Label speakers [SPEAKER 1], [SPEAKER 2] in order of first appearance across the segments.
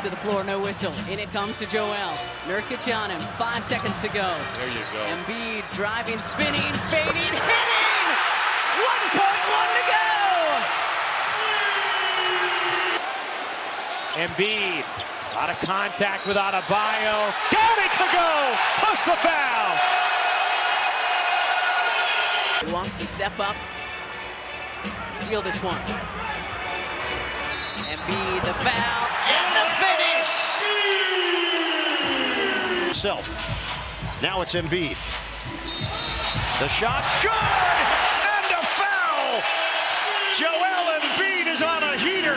[SPEAKER 1] To the floor, no whistle. In it comes to Joel. Nurkic on him. 5 seconds to go.
[SPEAKER 2] There you go.
[SPEAKER 1] Embiid driving, spinning, fading, hitting! 1.1 to go!
[SPEAKER 3] Embiid, a lot of contact with Adebayo. Got it to go! Plus the foul!
[SPEAKER 1] He wants to step up, seal this one. Embiid, the foul, and the finish!
[SPEAKER 4] Now it's Embiid. The shot, good! And a foul! Joel Embiid is on a heater!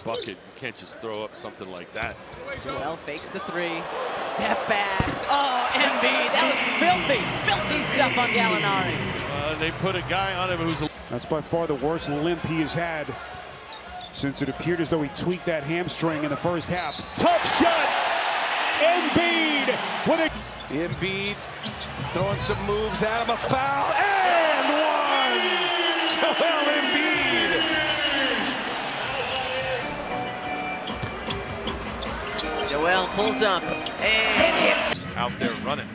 [SPEAKER 2] Bucket, you can't just throw up something like that.
[SPEAKER 1] Joel fakes the three, step back. Oh, Embiid, that was filthy stuff on Gallinari.
[SPEAKER 2] They put a guy on him who's
[SPEAKER 5] That's by far the worst limp he has had since it appeared as though he tweaked that hamstring in the first half. Tough shot! Embiid with a...
[SPEAKER 3] Embiid throwing some moves at him, a foul, and one! Joel Embiid!
[SPEAKER 1] Joel pulls up and hits.
[SPEAKER 2] out there running.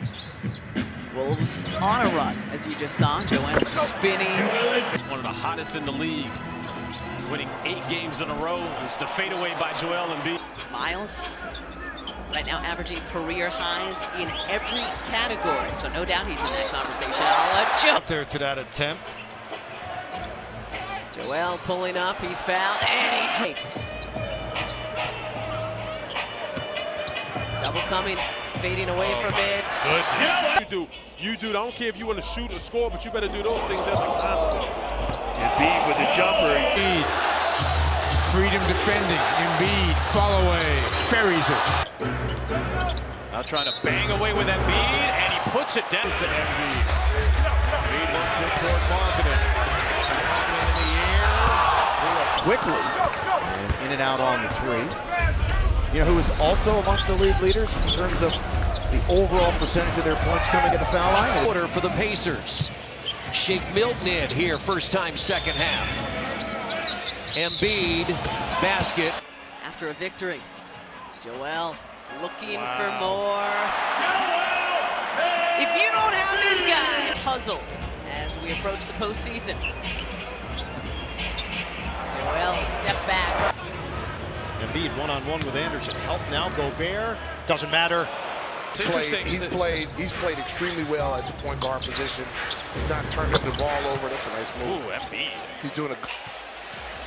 [SPEAKER 1] Wolves on a run, as you just saw. Joel spinning.
[SPEAKER 3] One of the hottest in the league. Winning 8 games in a row is the fadeaway by Joel Embiid.
[SPEAKER 1] Miles, right now averaging career highs in every category, so no doubt he's in that conversation.
[SPEAKER 4] Out there to that attempt.
[SPEAKER 1] Joel pulling up, he's fouled, and he takes. Double coming, fading away from it.
[SPEAKER 2] You do. I don't care if you want to shoot or score, but you better do those things as a constant.
[SPEAKER 6] Embiid with a jumper. Embiid, freedom defending. Embiid, follow away, buries it.
[SPEAKER 3] Now trying to bang away with Embiid, and he puts it down.
[SPEAKER 6] Embiid wants it toward Marketing.
[SPEAKER 7] Quickly, in and out on the three. You know who is also amongst the league leaders in terms of the overall percentage of their points coming at the foul line?
[SPEAKER 8] Order for the Pacers. Shake Milton in here, first time, second half. Embiid, basket.
[SPEAKER 1] After a victory, Joel looking for more. If you don't have this guy, puzzle as we approach the postseason. Joel, step back.
[SPEAKER 4] Embiid one-on-one with Anderson. Help now, Gobert. Doesn't matter.
[SPEAKER 3] It's interesting.
[SPEAKER 9] He's played extremely well at the point guard position. He's not turning the ball over. That's a nice move.
[SPEAKER 3] Ooh, Embiid.
[SPEAKER 9] He's doing a...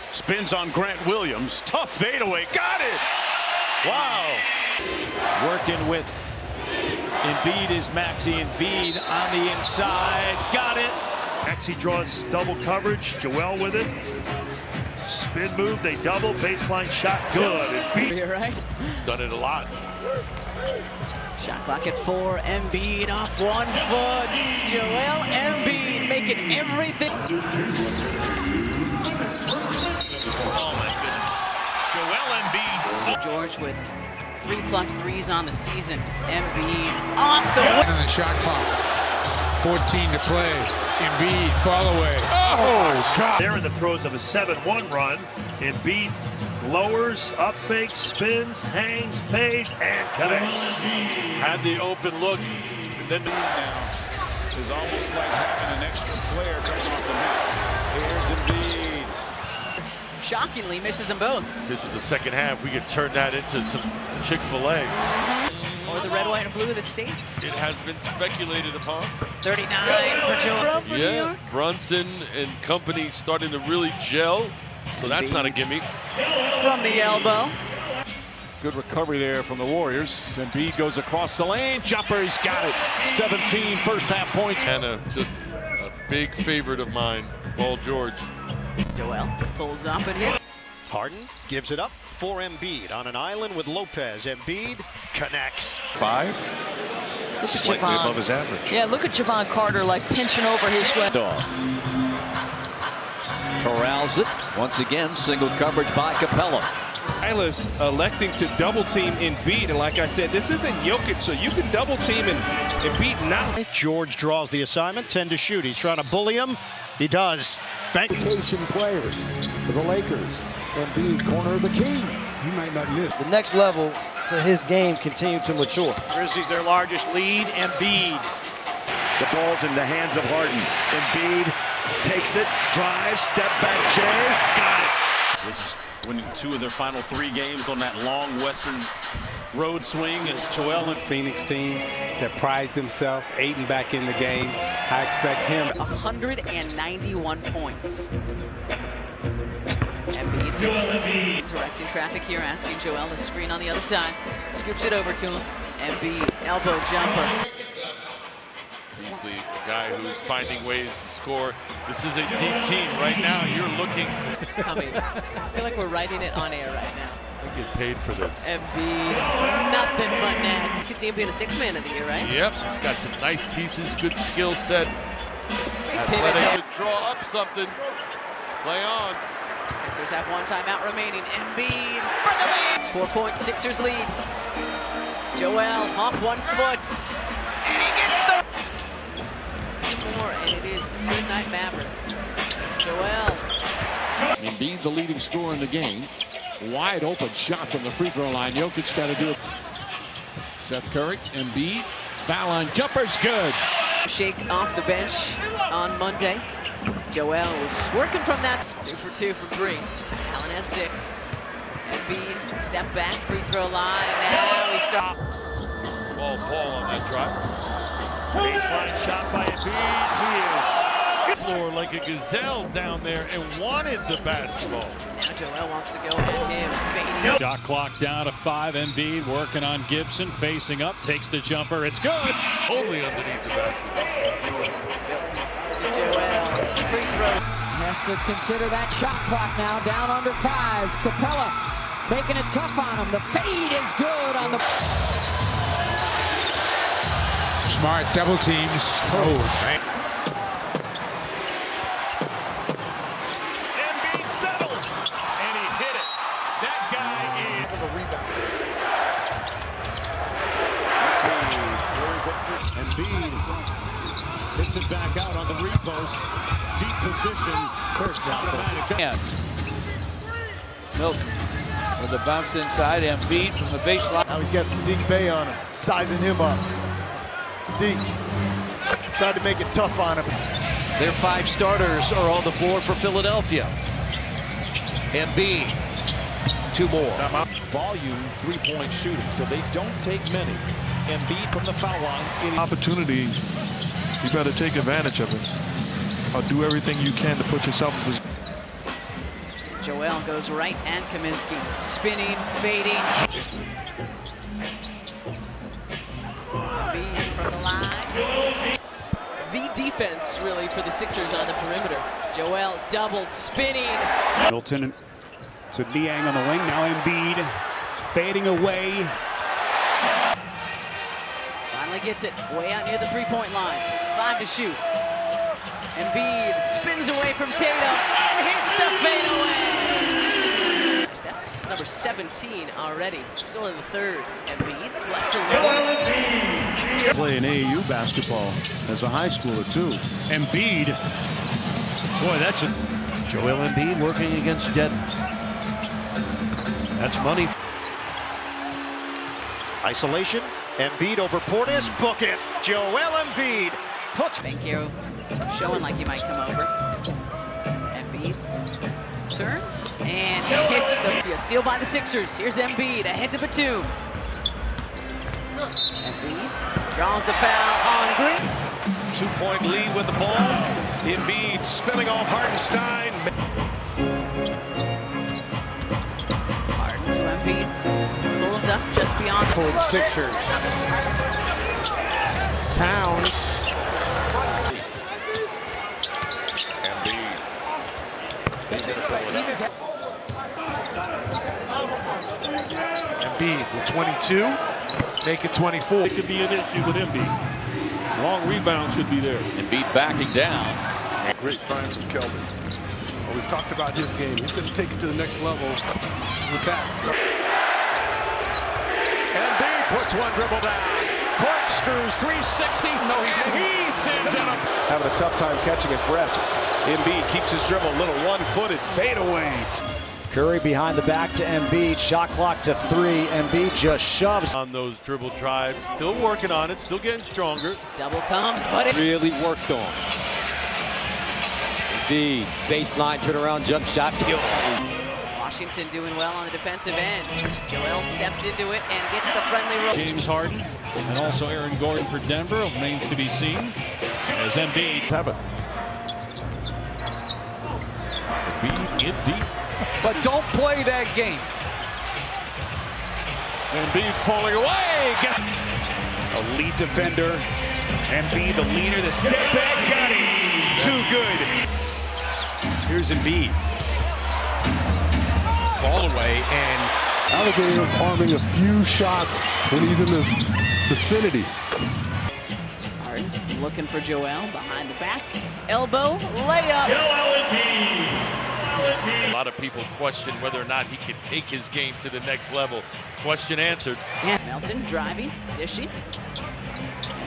[SPEAKER 6] Spins on Grant Williams. Tough fadeaway. Got it!
[SPEAKER 4] Wow.
[SPEAKER 3] Working with Embiid is Maxi. Embiid on the inside. Got it.
[SPEAKER 6] Maxi draws double coverage. Joel with it. Spin move. They double. Baseline shot. Good. Embiid.
[SPEAKER 1] You're right.
[SPEAKER 2] He's done it a lot.
[SPEAKER 1] Shot clock at 4. Embiid off 1 foot. Joel Embiid making everything.
[SPEAKER 3] Oh my goodness. Joel Embiid.
[SPEAKER 1] George with 3+ threes on the season. Embiid off the win.
[SPEAKER 6] On the shot clock. 14 to play. Embiid, fall away. Oh, God. They're in the throes of a 7-1 run. Embiid lowers, up fakes, spins, hangs, fades, and connects.
[SPEAKER 2] Had the open look, and then
[SPEAKER 6] Now is almost like having an extra player coming off the bench. Here's Embiid.
[SPEAKER 1] Shockingly misses them both.
[SPEAKER 2] if this was the second half, we could turn that into some Chick-fil-A.
[SPEAKER 1] Or the red, white, and blue of the States.
[SPEAKER 2] It has been speculated upon.
[SPEAKER 1] 39 for Joel. For New
[SPEAKER 2] Yeah,
[SPEAKER 1] York.
[SPEAKER 2] Brunson and company starting to really gel, so that's not a gimme.
[SPEAKER 1] From the elbow.
[SPEAKER 5] Good recovery there from the Warriors. Embiid goes across the lane. Jumper, he's got it. 17 first half points.
[SPEAKER 2] And just a big favorite of mine, Paul George.
[SPEAKER 1] Joel pulls up and hits.
[SPEAKER 4] Harden gives it up for Embiid on an island with Lopez. Embiid connects.
[SPEAKER 7] 5.
[SPEAKER 9] Slightly above his average.
[SPEAKER 10] Yeah, look at Javon Carter like pinching over his way.
[SPEAKER 8] Corrals it. Once again, single coverage by Capella.
[SPEAKER 11] Silas electing to double team Embiid, and like I said, this isn't Jokic, so you can double team and Embiid now.
[SPEAKER 4] George draws the assignment, 10 to shoot. He's trying to bully him. He does.
[SPEAKER 7] Rotation players for the Lakers. Embiid, corner of the key.
[SPEAKER 5] he might not miss.
[SPEAKER 12] The next level to his game continue to mature.
[SPEAKER 4] Grizzlies their largest lead. Embiid. The ball's in the hands of Harden. Embiid takes it, drives, step back, Jay, got it.
[SPEAKER 13] This is winning 2 of their final 3 games on that long Western road swing as Joel and
[SPEAKER 3] Phoenix team that prized himself, aiding back in the game. I expect him.
[SPEAKER 1] 191 points. Embiid directing traffic here, asking Joel to screen on the other side. Scoops it over to him. Embiid, elbow jumper.
[SPEAKER 2] He's the guy who's finding ways to score. This is a deep team right now. You're looking.
[SPEAKER 1] I feel like we're writing it on air right now.
[SPEAKER 2] I get paid for this.
[SPEAKER 1] Embiid, nothing but nets. Could see him being a 6th man of the year, right?
[SPEAKER 2] Yep, he's got some nice pieces, good skill set.
[SPEAKER 1] Pivot.
[SPEAKER 2] Draw up something. Play on.
[SPEAKER 1] Sixers have 1 timeout remaining. Embiid for the lead. 4-point Sixers lead. Joel off 1 foot. And he gets the more, and it is Good Night Mavericks. Joel.
[SPEAKER 14] Embiid the leading scorer in the game. Wide open shot from the free throw line. Jokic got to do it. Seth Curry, Embiid, foul line, jumper's good.
[SPEAKER 1] Shake off the bench on Monday. Joel was working from that. 2 for 2 from Green. Allen has 6. Embiid, step back, free throw line. Now we stop.
[SPEAKER 2] Paul on that drive.
[SPEAKER 4] Baseline shot by Embiid. He is
[SPEAKER 2] Floor like a gazelle down there and wanted the basketball.
[SPEAKER 1] Now Joel wants to go at him. Fading.
[SPEAKER 15] Shot clock down to 5. Embiid working on Gibson, facing up, takes the jumper. It's good.
[SPEAKER 2] Totally underneath the basketball.
[SPEAKER 1] To Joel. Free throw.
[SPEAKER 10] Has to consider that shot clock now, down under 5. Capella making it tough on him. The fade is good on the...
[SPEAKER 3] Smart double teams. Oh, man.
[SPEAKER 4] Embiid settles, and he hit it. That guy is a rebound.
[SPEAKER 15] Embiid hits it back out on the repost. Deep position. First automatic.
[SPEAKER 12] Milk with the bounce inside. Embiid from the baseline.
[SPEAKER 16] Now he's got Sadiq Bey on him, sizing him up. Deke tried to make it tough on him.
[SPEAKER 8] Their 5 starters are on the floor for Philadelphia. Embiid, 2 more.
[SPEAKER 14] Volume 3-point shooting, so they don't take many. Embiid from the foul line.
[SPEAKER 6] Opportunity, you better take advantage of it. Or do everything you can to put yourself in position.
[SPEAKER 1] Joel goes right and Kaminsky. Spinning, fading. From the line. The defense, really, for the Sixers on the perimeter. Joel doubled, spinning.
[SPEAKER 5] Middleton to Niang on the wing. Now Embiid fading away.
[SPEAKER 1] Finally gets it way out near the 3-point line. 5 to shoot. Embiid spins away from Tatum and hits the fadeaway. That's number 17 already. Still in the 3rd. Embiid left to right.
[SPEAKER 14] Playing AAU basketball as a high schooler, too.
[SPEAKER 6] Embiid. Boy, that's a...
[SPEAKER 4] Joel Embiid working against Denton. That's money. Isolation. Embiid over Portis. Book it. Joel Embiid puts...
[SPEAKER 1] Thank you. Showing like he might come over. Embiid turns and hits the steal by the Sixers. Here's Embiid ahead to Batum. Embiid draws the foul on Green.
[SPEAKER 4] 2-point lead with the ball. Embiid spilling off Hartenstein.
[SPEAKER 1] Harden to Embiid. Pulls up just beyond the
[SPEAKER 3] For the Sixers. Towns.
[SPEAKER 6] Embiid with 22, make it 24.
[SPEAKER 2] It could be an issue with Embiid. Long rebound should be there.
[SPEAKER 8] Embiid backing down.
[SPEAKER 6] Great find from Kelvin. Well, we've talked about his game. He's going to take it to the next level with that.
[SPEAKER 3] Embiid puts 1 dribble down. Corkscrews 360. No, he sends it up.
[SPEAKER 16] Having a tough time catching his breath.
[SPEAKER 3] Embiid keeps his dribble, little 1-footed fadeaway. Curry behind the back to Embiid. Shot clock to 3. Embiid just shoves.
[SPEAKER 2] On those dribble drives. Still working on it. Still getting stronger.
[SPEAKER 1] Double comes, but it
[SPEAKER 3] Really worked on. Embiid, baseline turnaround jump shot.
[SPEAKER 1] Washington doing well on the defensive end. Joel steps into it and gets the friendly roll.
[SPEAKER 15] James Harden and also Aaron Gordon for Denver remains to be seen as Embiid. Embiid in deep.
[SPEAKER 3] But don't play that game.
[SPEAKER 15] Embiid falling away.
[SPEAKER 5] A lead defender. Embiid, the leader, the step back, got it. Too good.
[SPEAKER 3] Here's Embiid.
[SPEAKER 15] Fall away and
[SPEAKER 11] Alligator arming a few shots when he's in the vicinity.
[SPEAKER 1] Harden looking for Joel behind the back. Elbow, layup.
[SPEAKER 2] A lot of people question whether or not he can take his game to the next level. Question answered.
[SPEAKER 1] Yeah. Melton driving, dishing.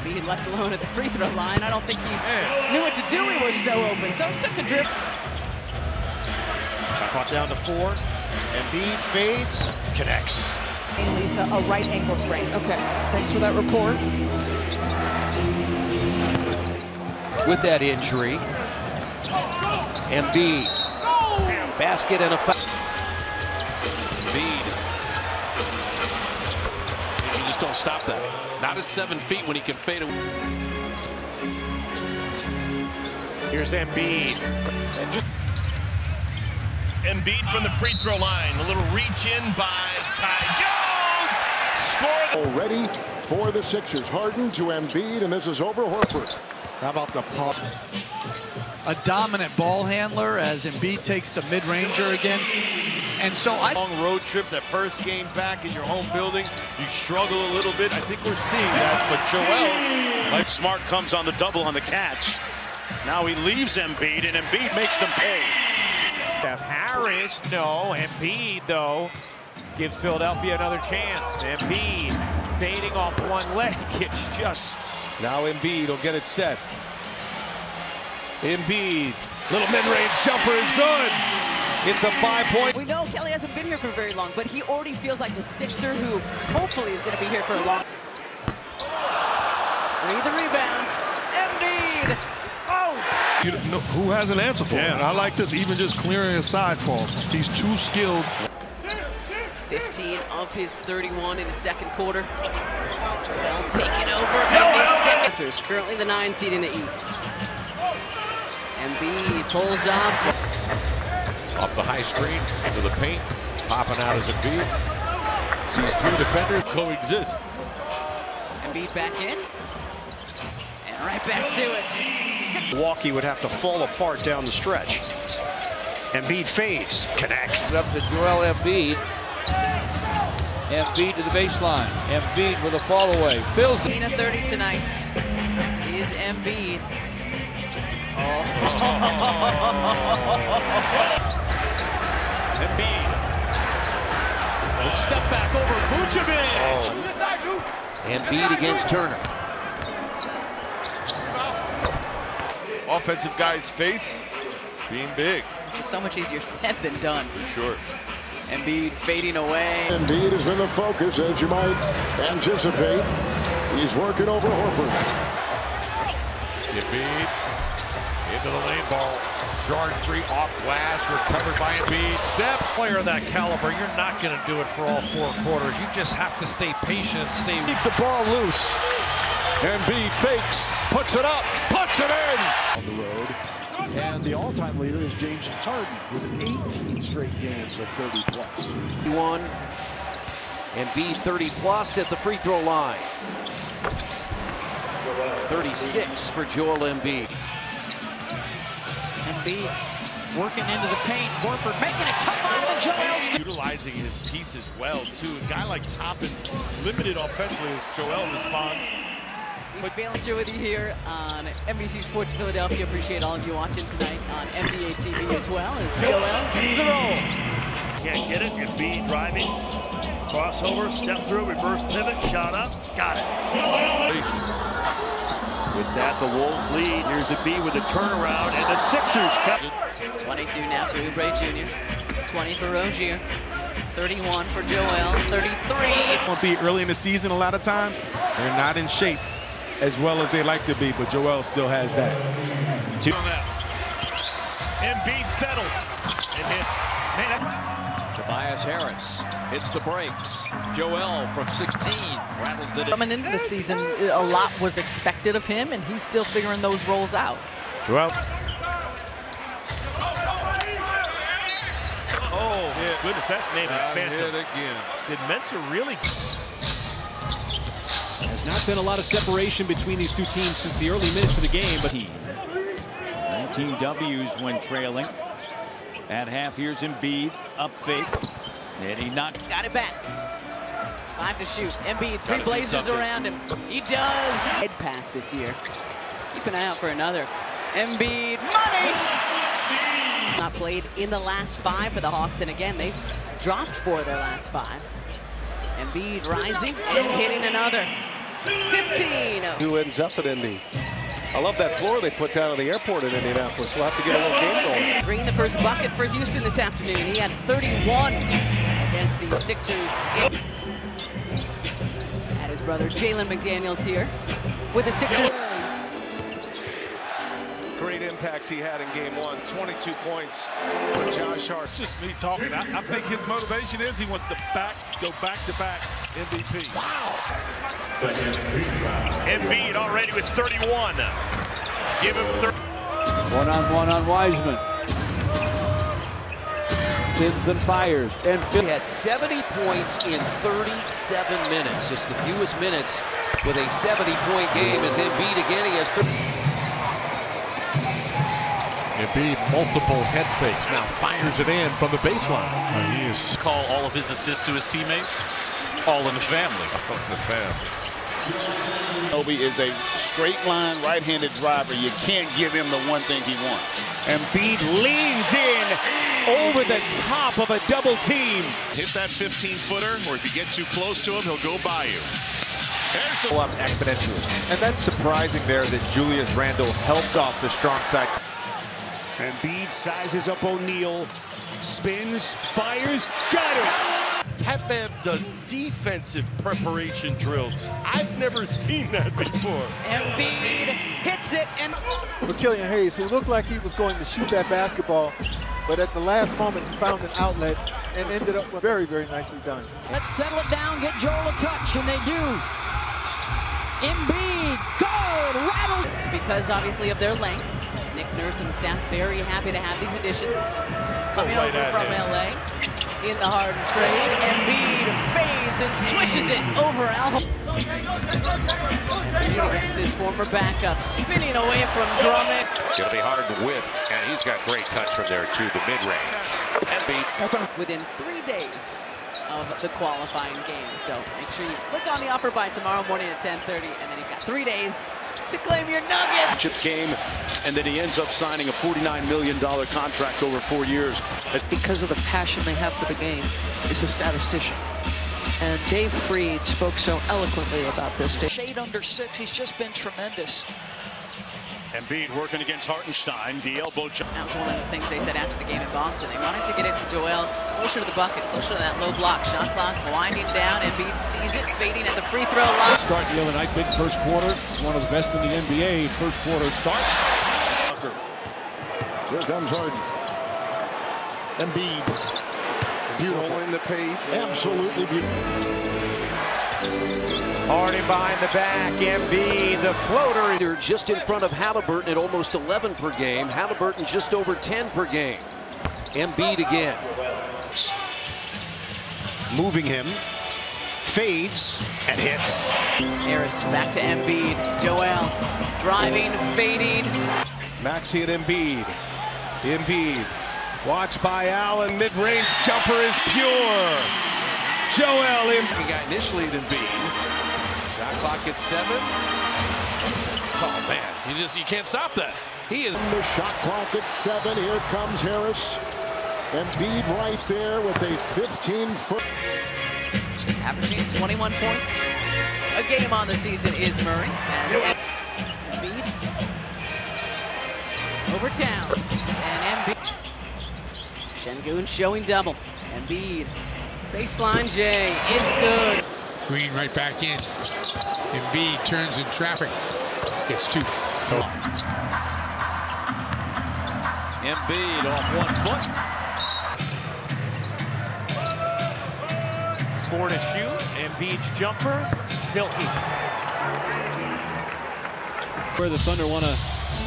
[SPEAKER 1] Embiid left alone at the free throw line. I don't think he knew what to do. He was so open, so he took a dribble.
[SPEAKER 7] Shot clock down to 4. Embiid fades, connects.
[SPEAKER 10] Lisa, a right ankle sprain. Okay, thanks for that report.
[SPEAKER 8] With that injury, Embiid, basket and a foul.
[SPEAKER 15] Embiid. You just don't stop that. Not at 7 feet when he can fade away.
[SPEAKER 6] Here's Embiid. Embiid from the free throw line. A little reach in by Ty Jones. Score.
[SPEAKER 11] Already for the Sixers. Harden to Embiid, and this is over Horford.
[SPEAKER 7] How about the pause?
[SPEAKER 3] A dominant ball handler as Embiid takes the mid-ranger again. And so
[SPEAKER 2] Long road trip, that first game back in your home building, you struggle a little bit. I think we're seeing that, but Joel, like
[SPEAKER 4] Smart comes on the double on the catch. Now he leaves Embiid, and Embiid makes them pay.
[SPEAKER 6] Harris, no. Embiid, though, gives Philadelphia another chance. Embiid fading off one leg. It's just.
[SPEAKER 11] Now Embiid will get it set. Embiid, little mid-range jumper is good. It's a 5-point.
[SPEAKER 1] We know Kelly hasn't been here for very long, but he already feels like the Sixer who hopefully is going to be here for a long. 3 the rebounds. Embiid. Oh!
[SPEAKER 11] You know, who has an answer for him? I like this, even just clearing a side for him. He's too skilled.
[SPEAKER 1] 15 of his 31 in the second quarter. Joel taking over in the second. Currently the 9 seed in the East. Embiid pulls up.
[SPEAKER 14] Off the high screen, into the paint, popping out as Embiid. Sees 3 defenders coexist.
[SPEAKER 1] Embiid back in. And right back to it.
[SPEAKER 7] Milwaukee would have to fall apart down the stretch. Embiid fades, connects.
[SPEAKER 12] Up to Joel Embiid. Embiid to the baseline. Embiid with a fall away. Fills it.
[SPEAKER 1] 30 tonight is Embiid.
[SPEAKER 6] Embiid. A step back over Vucevic.
[SPEAKER 8] Embiid against Turner.
[SPEAKER 2] offensive guy's face being big.
[SPEAKER 1] It's so much easier said than done.
[SPEAKER 2] For sure.
[SPEAKER 1] Embiid fading away.
[SPEAKER 11] Embiid has been the focus, as you might anticipate. He's working over Horford.
[SPEAKER 14] Embiid into the lane, ball jarred free off glass, recovered by Embiid. Steps.
[SPEAKER 6] Player of that caliber, you're not going to do it for all 4 quarters. You just have to stay patient, keep
[SPEAKER 11] the ball loose. Embiid fakes, puts it up, puts it in. On the road. And the all-time leader is James Harden with 18 straight games of 30-plus.
[SPEAKER 8] 31. Embiid 30-plus at the free throw line. 36 for Joel Embiid.
[SPEAKER 10] Embiid working into the paint. Horford making it tough on him, and Joel
[SPEAKER 2] utilizing his pieces well, too. A guy like Tatum, limited offensively as Joel responds.
[SPEAKER 1] He's feeling through with you here on NBC Sports Philadelphia. Appreciate all of you watching tonight on NBArtv as well as Joel gets the roll.
[SPEAKER 6] Can't get it. Embiid driving. Crossover, step through, reverse pivot, shot up, got it. With that, the Wolves lead. Here's Embiid with a turnaround, and the Sixers cut.
[SPEAKER 1] 22 now for Oubre Jr. 20 for Rozier, 31 for Joel, 33.
[SPEAKER 17] Won't be early in the season a lot of times. They're not in shape as well as they like to be, but Joel still has that.
[SPEAKER 6] Embiid settles and hits.
[SPEAKER 8] Tobias Harris hits the brakes. Joel from 16 rattles it in.
[SPEAKER 18] Coming into the season, a lot was expected of him, and he's still figuring those roles out.
[SPEAKER 6] Joel. Oh, yeah. Goodness, that made me phantom.
[SPEAKER 11] Again.
[SPEAKER 6] Did Mensah really?
[SPEAKER 15] There's not been a lot of separation between these two teams since the early minutes of the game, but
[SPEAKER 19] 19 W's when trailing. At half, here's Embiid, up fake. And he knocked.
[SPEAKER 1] Got it back. 5 to shoot. Embiid, 3 Blazers around him. He does. Head pass this year. Keep an eye out for another. Embiid, money! Not played in the last 5 for the Hawks, and again, they've dropped 4 of their last 5. Embiid rising and hitting another. 15.
[SPEAKER 3] Who ends up at Embiid? I love that floor they put down at the airport in Indianapolis. We'll have to get a little game going.
[SPEAKER 1] Green, the first bucket for Houston this afternoon. He had 31 against the Sixers. Had his brother Jalen McDaniels here with the Sixers.
[SPEAKER 3] Great impact he had in game 1. 22 points for Josh Hart.
[SPEAKER 11] It's just me talking. I think his motivation is he wants to go back-to-back MVP.
[SPEAKER 6] Wow. Embiid already with 31. Give him 30.
[SPEAKER 12] One-on-one on Wiseman. Spins and fires. And
[SPEAKER 8] he had 70 points in 37 minutes. It's the fewest minutes with a 70-point game as Embiid again. He has 30.
[SPEAKER 14] Embiid, multiple head fakes, now fires it in from the baseline.
[SPEAKER 13] He is call all of his assists to his teammates, all in the family.
[SPEAKER 20] Obi is a straight line right-handed driver. You can't give him the one thing he wants.
[SPEAKER 4] Embiid leans in over the top of a double team.
[SPEAKER 2] Hit that 15-footer, or if you get too close to him, he'll go by you.
[SPEAKER 7] There's up exponentially. And that's surprising there that Julius Randle helped off the strong side.
[SPEAKER 5] Embiid sizes up O'Neal, spins, fires, got it!
[SPEAKER 2] That man does defensive preparation drills. I've never seen that before.
[SPEAKER 1] Embiid hits it and
[SPEAKER 16] For Killian Hayes, who looked like he was going to shoot that basketball, but at the last moment he found an outlet and ended up very, very nicely done.
[SPEAKER 10] Let's settle it down, get Joel a touch, and they do. Embiid, good, rattles.
[SPEAKER 1] Because obviously of their length. Nick Nurse and the staff very happy to have these additions coming over from LA in the Harden trade. Embiid fades and swishes it over Al. Against his former backup, spinning away from Drummond.
[SPEAKER 21] It's going to be Harden with, and he's got great touch from there too, the mid-range. Embiid.
[SPEAKER 1] Within 3 days of the qualifying game. So make sure you click on the offer by tomorrow morning at 10:30, and then you've got 3 days to claim your nugget.
[SPEAKER 22] Chip game, and then he ends up signing a $49 million contract over 4 years.
[SPEAKER 23] Because of the passion they have for the game, is a statistician. And Dave Freed spoke so eloquently about this. Shade under 6, he's just been tremendous.
[SPEAKER 6] Embiid working against Hartenstein, the elbow jump.
[SPEAKER 1] That was one of the things they said after the game in Boston. They wanted to get it to Joel closer to the bucket, closer to that low block. Shot clock winding down. Embiid sees it, fading at the free throw line.
[SPEAKER 15] Start the other night, big first quarter. It's one of the best in the NBA. First quarter starts.
[SPEAKER 11] Here comes Harden. Embiid. Beautiful in the pace. Absolutely beautiful.
[SPEAKER 8] Harden behind the back, Embiid, the floater. They're just in front of Halliburton at almost 11 per game. Halliburton just over 10 per game. Embiid again.
[SPEAKER 4] Moving him, fades, and hits.
[SPEAKER 1] Harris back to Embiid. Joel driving, fading.
[SPEAKER 3] Maxey at Embiid. Embiid. Watched by Allen. Mid-range jumper is pure. Joel Embiid.
[SPEAKER 8] He got initially at Embiid. Shot clock at 7. Oh man, you can't stop that. He is.
[SPEAKER 11] The shot clock at 7. Here comes Harris. Embiid right there with a 15-foot.
[SPEAKER 1] Averaging 21 points a game on the season is Murray. As Embiid over Towns. And Embiid Şengün showing double. Embiid, baseline J is good.
[SPEAKER 9] Green right back in. Embiid turns in traffic. Gets two.
[SPEAKER 19] Embiid off 1 foot.
[SPEAKER 17] 4 to shoot. Embiid's jumper. Silky.
[SPEAKER 15] Where the Thunder want to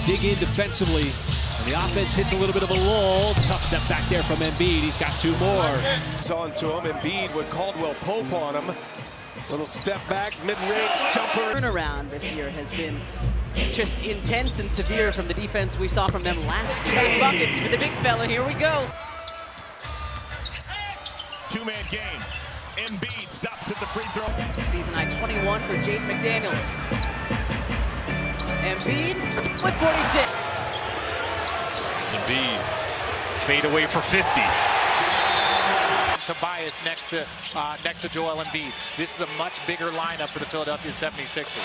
[SPEAKER 15] dig in defensively. And the offense hits a little bit of a lull. Tough step back there from Embiid. He's got 2 more.
[SPEAKER 3] It's on to him. Embiid with Caldwell Pope on him. Little step back, mid-range jumper.
[SPEAKER 1] Turnaround this year has been just intense and severe from the defense we saw from them last year. Buckets for the big fella. Here we go.
[SPEAKER 6] 2-man game. Embiid stops at the free throw.
[SPEAKER 1] Season high 21 for Jaden McDaniels. Embiid with 46.
[SPEAKER 13] It's Embiid. Fadeaway for 50.
[SPEAKER 18] Tobias next to Joel Embiid. This is a much bigger lineup for the Philadelphia 76ers.